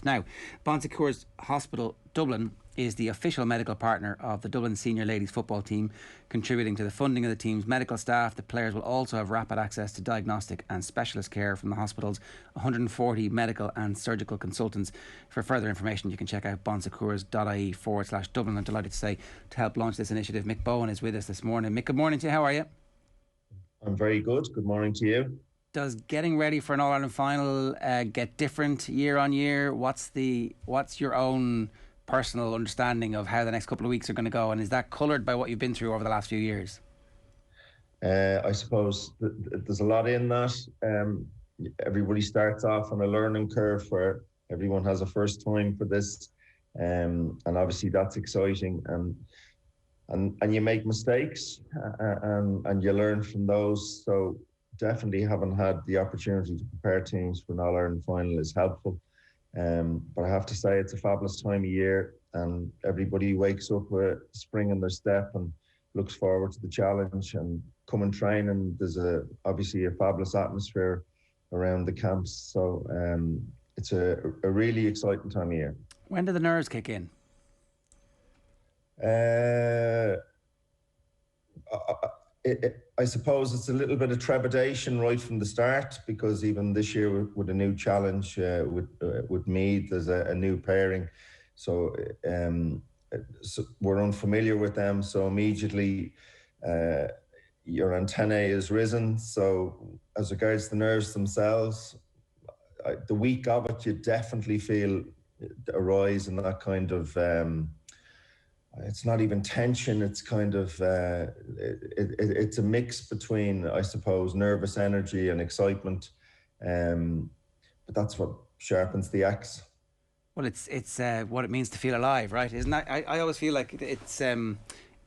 Now, Bon Secours Hospital Dublin is the official medical partner of the Dublin Senior Ladies football team, contributing to the funding of the team's medical staff. The players will also have rapid access to diagnostic and specialist care from the hospital's 140 medical and surgical consultants. For further information, you can check out bonsecours.ie/Dublin. I'm delighted to say, to help launch this initiative, Mick Bohan is with us this morning. Mick, good morning to you. How are you? I'm very good. Good morning to you. Does getting ready for an All-Ireland final get different year on year? What's your own personal understanding of how the next couple of weeks are going to go, and is that coloured by what you've been through over the last few years? I suppose there's a lot in that. Everybody starts off on a learning curve where everyone has a first time for this, and obviously that's exciting, and you make mistakes and you learn from those. So definitely haven't had the opportunity to prepare teams for an All-Ireland final is helpful. But I have to say it's a fabulous time of year, and everybody wakes up with spring in their step and looks forward to the challenge and come and train. And there's obviously a fabulous atmosphere around the camps. So it's a really exciting time of year. When do the nerves kick in? I suppose it's a little bit of trepidation right from the start, because even this year with a new challenge with Meath, there's a new pairing. So we're unfamiliar with them. So immediately your antennae is risen. So as regards the nerves themselves, the week of it, you definitely feel a rise in that kind of... it's not even tension, it's kind of, it's a mix between, I suppose, nervous energy and excitement. But that's what sharpens the axe. Well, it's what it means to feel alive, right? Isn't that? I always feel like it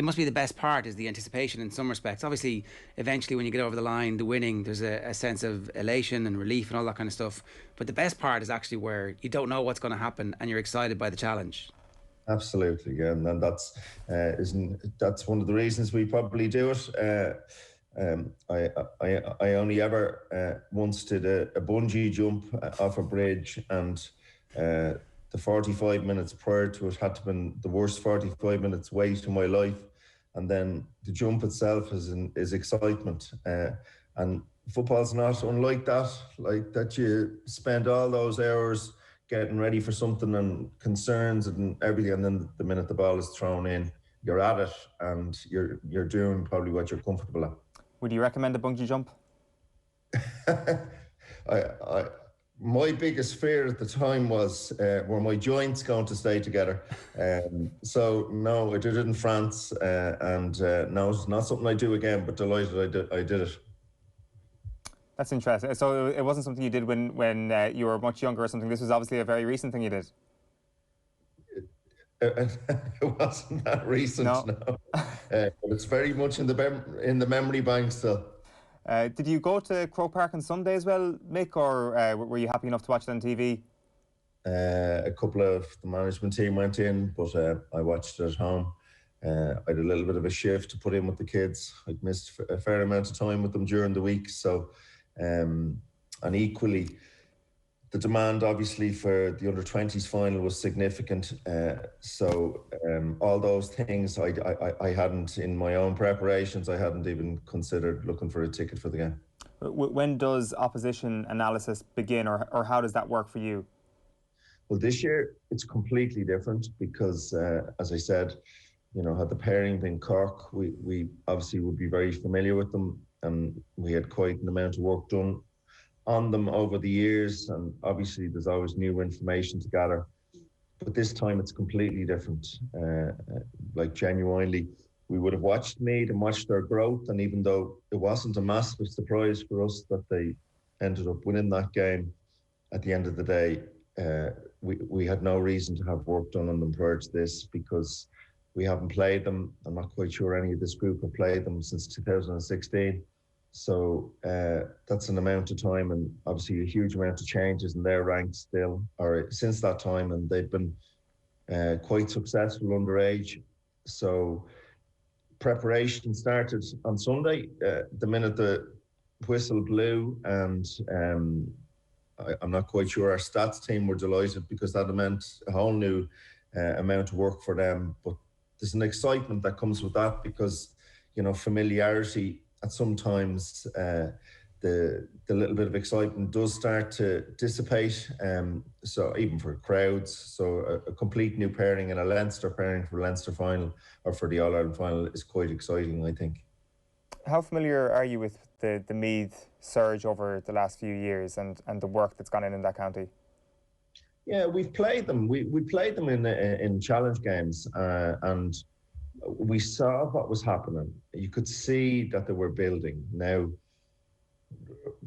must be the best part, is the anticipation in some respects. Obviously, eventually when you get over the line, the winning, there's a sense of elation and relief and all that kind of stuff. But the best part is actually where you don't know what's going to happen and you're excited by the challenge. Absolutely, yeah, and that's one of the reasons we probably do it. I only ever once did a bungee jump off a bridge, and the 45 minutes prior to it had to have been the worst 45 minutes wait in my life, and then the jump itself is excitement, and football's not unlike that. Like that, you spend all those hours getting ready for something and concerns and everything, and then the minute the ball is thrown in, you're at it and you're doing probably what you're comfortable at. Would you recommend a bungee jump? My biggest fear at the time was were my joints going to stay together. So no, I did it in France, and no, it's not something I do again, but delighted I did it. That's interesting. So it wasn't something you did when you were much younger or something. This was obviously a very recent thing you did. It wasn't that recent, no. But it's very much in the memory bank still. Did you go to Croke Park on Sunday as well, Mick, or were you happy enough to watch it on TV? A couple of the management team went in, but I watched it at home. I had a little bit of a shift to put in with the kids. I'd missed a fair amount of time with them during the week, so... and equally, the demand obviously for the under-20s final was significant. So all those things I hadn't, in my own preparations, I hadn't even considered looking for a ticket for the game. When does opposition analysis begin, or how does that work for you? Well, this year it's completely different because, as I said, you know, had the pairing been Cork, we obviously would be very familiar with them, and we had quite an amount of work done on them over the years, and obviously there's always new information to gather. But this time it's completely different. Like genuinely, we would have watched Meath and watched their growth, and even though it wasn't a massive surprise for us that they ended up winning that game, at the end of the day, we had no reason to have work done on them prior to this, because we haven't played them. I'm not quite sure any of this group have played them since 2016. So that's an amount of time, and obviously a huge amount of changes in their ranks still, or since that time, and they've been quite successful underage. So preparation started on Sunday. The minute the whistle blew and I'm not quite sure our stats team were delighted because that meant a whole new amount of work for them. But there's an excitement that comes with that because, you know, familiarity at sometimes the little bit of excitement does start to dissipate. So even for crowds, so a complete new pairing and a Leinster pairing for Leinster final or for the All-Ireland final is quite exciting, I think. How familiar are you with the Meath surge over the last few years and the work that's gone in that county? Yeah, we've played them. We played them in challenge games, and we saw what was happening. You could see that they were building. Now,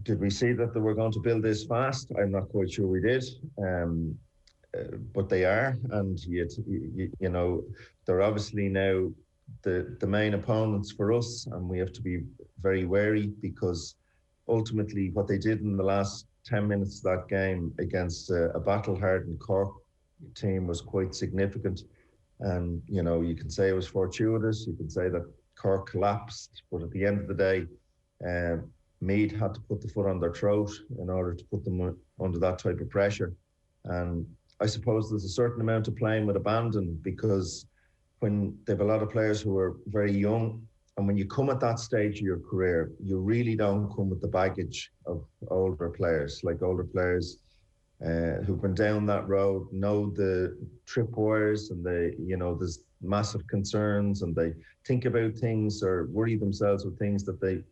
did we see that they were going to build this fast? I'm not quite sure we did, but they are, and you know, they're obviously now the main opponents for us, and we have to be very wary because ultimately what they did in the last 10 minutes of that game against a battle-hardened Cork team was quite significant. And, you know, you can say it was fortuitous, you can say that Cork collapsed, but at the end of the day, Meath had to put the foot on their throat in order to put them under that type of pressure. And I suppose there's a certain amount of playing with abandon because when they have a lot of players who are very young, and when you come at that stage of your career, you really don't come with the baggage of older players, like older players who've been down that road, know the tripwires and there's massive concerns and they think about things or worry themselves with things that they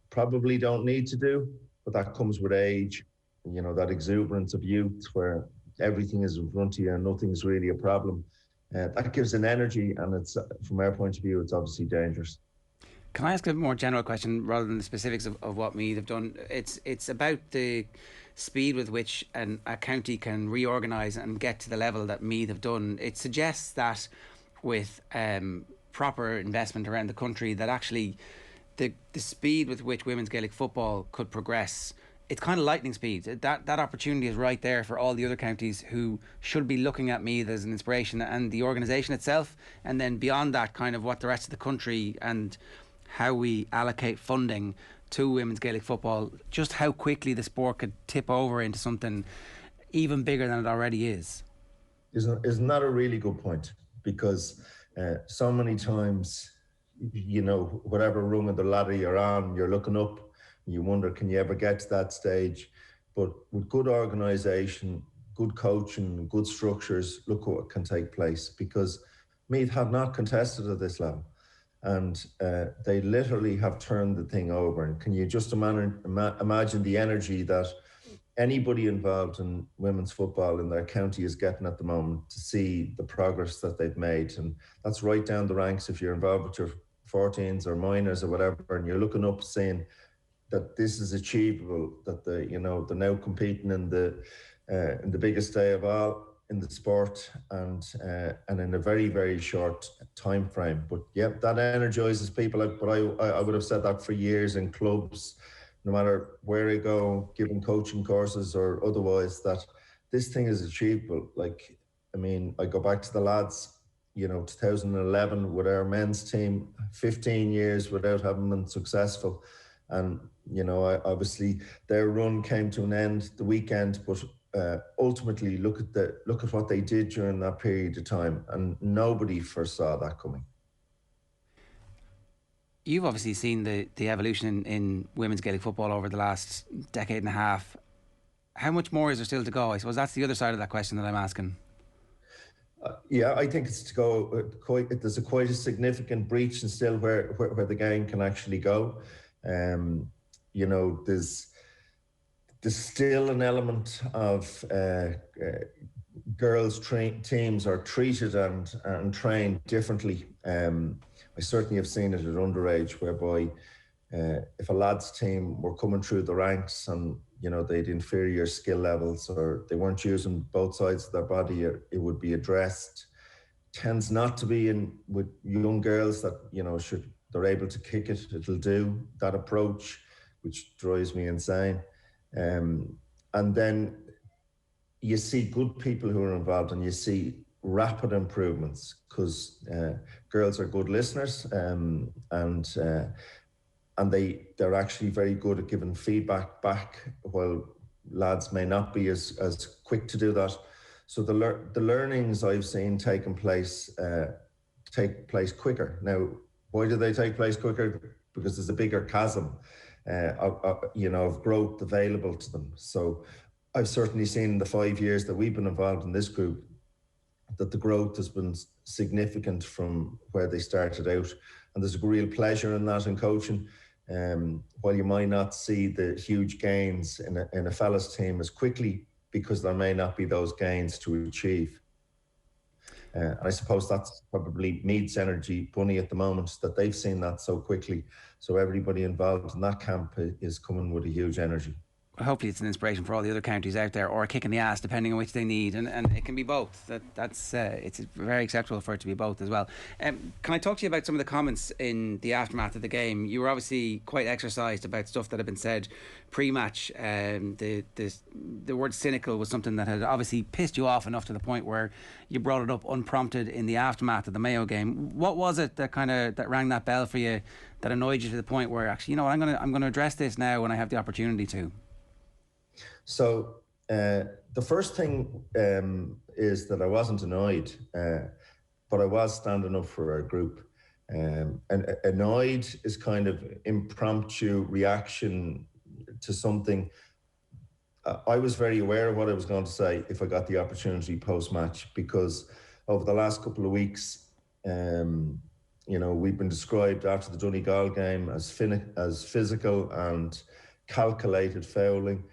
probably don't need to do, but that comes with age, you know, that exuberance of youth where everything is in front of you and nothing's really a problem. That gives an energy, and it's, from our point of view, it's obviously dangerous. Can I ask a more general question rather than the specifics of what Meath have done? It's about the speed with which a county can reorganise and get to the level that Meath have done. It suggests that with proper investment around the country, that actually the speed with which women's Gaelic football could progress, it's kind of lightning speed. That opportunity is right there for all the other counties who should be looking at Meath as an inspiration, and the organisation itself, and then beyond that, kind of what the rest of the country and how we allocate funding to women's Gaelic football, just how quickly the sport could tip over into something even bigger than it already is. Isn't that a really good point? Because so many times, you know, whatever rung of the ladder you're on, you're looking up, you wonder, can you ever get to that stage? But with good organisation, good coaching, good structures, look what can take place. Because Meath have not contested at this level. And they literally have turned the thing over. And can you just imagine the energy that anybody involved in women's football in their county is getting at the moment to see the progress that they've made? And that's right down the ranks if you're involved with your 14s or minors or whatever, and you're looking up saying that this is achievable, that they're now competing in the biggest day of all in the sport, and in a very, very short time frame. But yeah, that energizes people. But I would have said that for years in clubs, no matter where I go, giving coaching courses or otherwise, that this thing is achievable. Like, I mean, I go back to the lads, 2011 with our men's team, 15 years without having been successful. And, obviously their run came to an end the weekend, but ultimately look at what they did during that period of time, and nobody foresaw that coming. You've obviously seen the evolution in women's Gaelic football over the last decade and a half. How much more is there still to go? I suppose that's the other side of that question that I'm asking. Yeah, I think it's to go there's quite a significant breach and still where the game can actually go. There's still an element of girls teams are treated and trained differently. I certainly have seen it at underage, whereby if a lads team were coming through the ranks and they had inferior skill levels or they weren't using both sides of their body, it would be addressed. Tends not to be in with young girls that they're able to kick it, it'll do that approach, which drives me insane. And then you see good people who are involved, and you see rapid improvements because girls are good listeners, and they're actually very good at giving feedback back while lads may not be as quick to do that. So the learnings I've seen take place quicker. Now, why do they take place quicker? Because there's a bigger chasm, of growth available to them. So I've certainly seen in the 5 years that we've been involved in this group that the growth has been significant from where they started out. And there's a real pleasure in that in coaching. While you might not see the huge gains in a fella's team as quickly, because there may not be those gains to achieve. And I suppose that's probably Meath's energy, Bunny, at the moment, that they've seen that so quickly. So everybody involved in that camp is coming with a huge energy. Hopefully it's an inspiration for all the other counties out there, or a kick in the ass, depending on which they need, and it can be both. That's it's very acceptable for it to be both as well. Can I talk to you about some of the comments in the aftermath of the game? You were obviously quite exercised about stuff that had been said pre-match. The word cynical was something that had obviously pissed you off enough to the point where you brought it up unprompted in the aftermath of the Mayo game. What was it that rang that bell for you, that annoyed you to the point where actually, I'm going to address this now when I have the opportunity to? So the first thing is that I wasn't annoyed, but I was standing up for our group. And annoyed is kind of impromptu reaction to something. I was very aware of what I was going to say if I got the opportunity post-match, because over the last couple of weeks, we've been described after the Donegal game as physical and calculated fouling.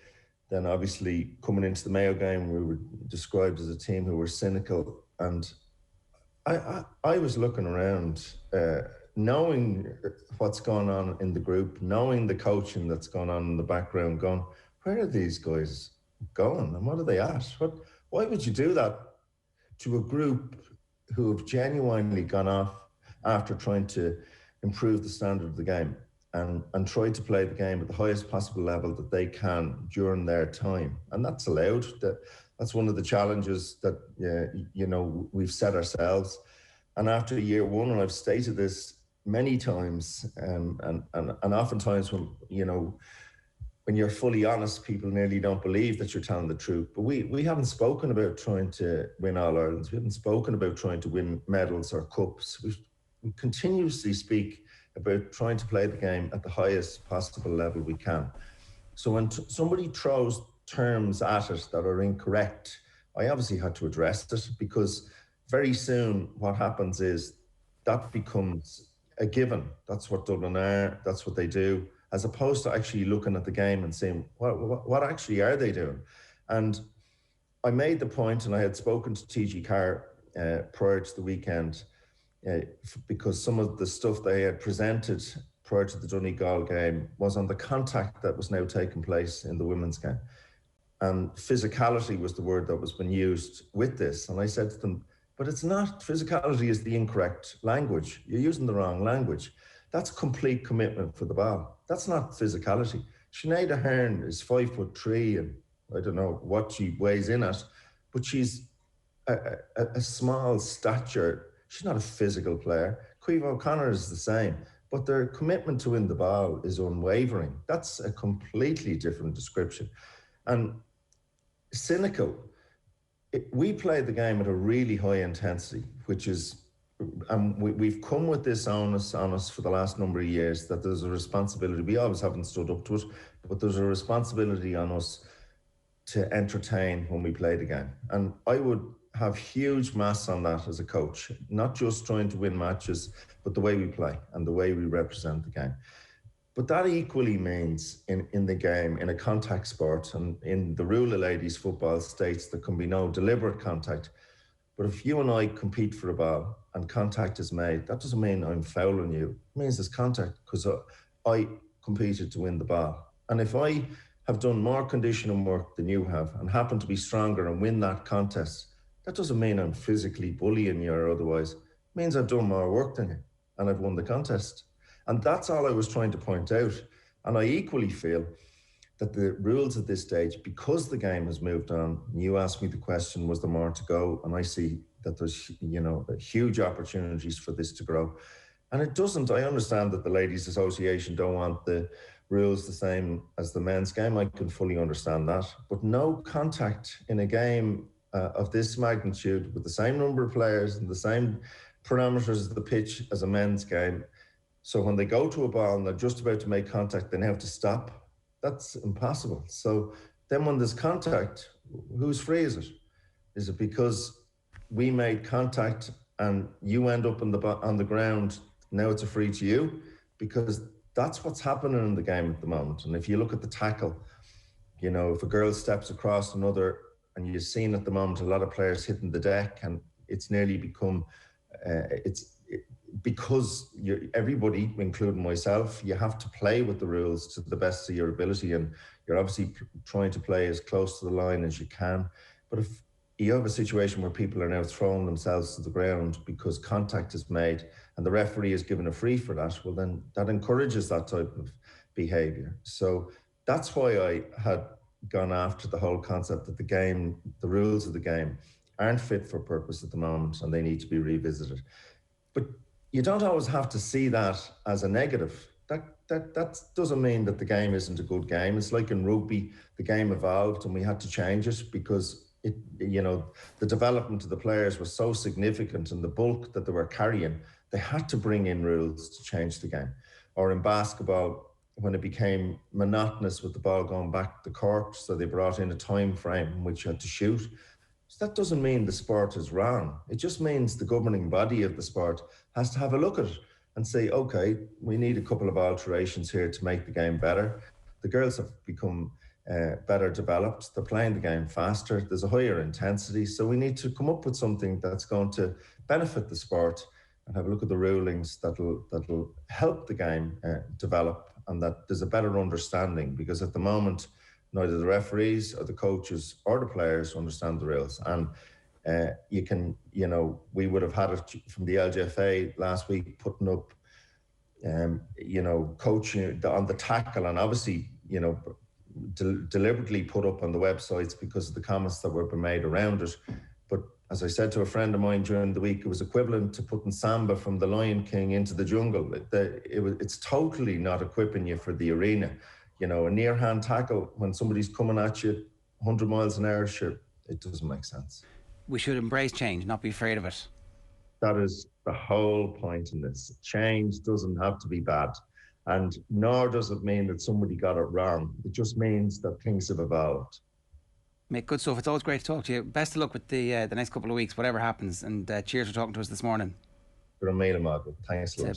Then obviously coming into the Mayo game, we were described as a team who were cynical. And I was looking around, knowing what's going on in the group, knowing the coaching that's going on in the background, going, where are these guys going and what are they at? Why would you do that to a group who have genuinely gone off after trying to improve the standard of the game and try to play the game at the highest possible level that they can during their time? And that's allowed. That's one of the challenges that we've set ourselves. And after year one, and I've stated this many times, and oftentimes when you're fully honest, people nearly don't believe that you're telling the truth. But we haven't spoken about trying to win All-Irelands. We haven't spoken about trying to win medals or cups. We continuously speak about trying to play the game at the highest possible level we can. So when somebody throws terms at it that are incorrect, I obviously had to address it, because very soon what happens is that becomes a given. That's what Dublin are, that's what they do, as opposed to actually looking at the game and saying, what actually are they doing? And I made the point, and I had spoken to TG Carr prior to the weekend, because some of the stuff they had presented prior to the Donegal game was on the contact that was now taking place in the women's game. And physicality was the word that was being used with this. And I said to them, but it's not. Physicality is the incorrect language. You're using the wrong language. That's complete commitment for the ball. That's not physicality. Sinead Ahern is 5'3", and I don't know what she weighs in at, but she's a small stature. She's not a physical player. Caoimhe O'Connor is the same, but their commitment to win the ball is unwavering. That's a completely different description. And cynical, we play the game at a really high intensity, which is, and we've come with this onus on us for the last number of years, that there's a responsibility. We always haven't stood up to it, but there's a responsibility on us to entertain when we play the game. And I would have huge mass on that as a coach, not just trying to win matches, but the way we play and the way we represent the game. But that equally means in the game, in a contact sport, and in the rule of ladies football states there can be no deliberate contact. But if you and I compete for a ball and contact is made, that doesn't mean I'm fouling you. It means there's contact because I competed to win the ball. And if I have done more conditioning work than you have and happen to be stronger and win that contest, that doesn't mean I'm physically bullying you or otherwise. It means I've done more work than you and I've won the contest. And that's all I was trying to point out. And I equally feel that the rules at this stage, because the game has moved on, you asked me the question, was there more to go? And I see that there's, huge opportunities for this to grow. And it doesn't. I understand that the Ladies Association don't want the rules the same as the men's game. I can fully understand that. But no contact in a game of this magnitude with the same number of players and the same parameters of the pitch as a men's game. So when they go to a ball and they're just about to make contact, they now have to stop. That's impossible. So then when there's contact, whose free is it? Is it because we made contact and you end up on the ground, now it's a free to you? Because that's what's happening in the game at the moment. And if you look at the tackle, you know, if a girl steps across another, and you've seen at the moment a lot of players hitting the deck, and it's nearly become, because everybody, including myself, you have to play with the rules to the best of your ability, and you're obviously trying to play as close to the line as you can. But if you have a situation where people are now throwing themselves to the ground because contact is made and the referee is given a free for that, well then that encourages that type of behaviour. So that's why I had gone after the whole concept that the rules of the game aren't fit for purpose at the moment and they need to be revisited. But you don't always have to see that as a negative. That doesn't mean that the game isn't a good game. It's like in rugby, the game evolved and we had to change it because the development of the players was so significant and the bulk that they were carrying, they had to bring in rules to change the game. Or in basketball, when it became monotonous with the ball going back the court, so they brought in a time frame in which you had to shoot. So that doesn't mean the sport is wrong. It just means the governing body of the sport has to have a look at it and say, okay, we need a couple of alterations here to make the game better. The girls have become better developed. They're playing the game faster. There's a higher intensity. So we need to come up with something that's going to benefit the sport and have a look at the rulings that'll help the game develop, and that there's a better understanding, because at the moment, neither the referees or the coaches or the players understand the rules. And we would have had it from the LGFA last week putting up, coaching on the tackle, and obviously, deliberately put up on the websites because of the comments that were being made around it. But as I said to a friend of mine during the week, it was equivalent to putting Samba from The Lion King into the jungle. It's totally not equipping you for the arena. A near hand tackle when somebody's coming at you 100 miles an hour, sure, it doesn't make sense. We should embrace change, not be afraid of it. That is the whole point in this. Change doesn't have to be bad. And nor does it mean that somebody got it wrong. It just means that things have evolved. Mick, good stuff. It's always great to talk to you. Best of luck with the next couple of weeks, whatever happens. And cheers for talking to us this morning. You're a mile, Margaret. Thanks a lot.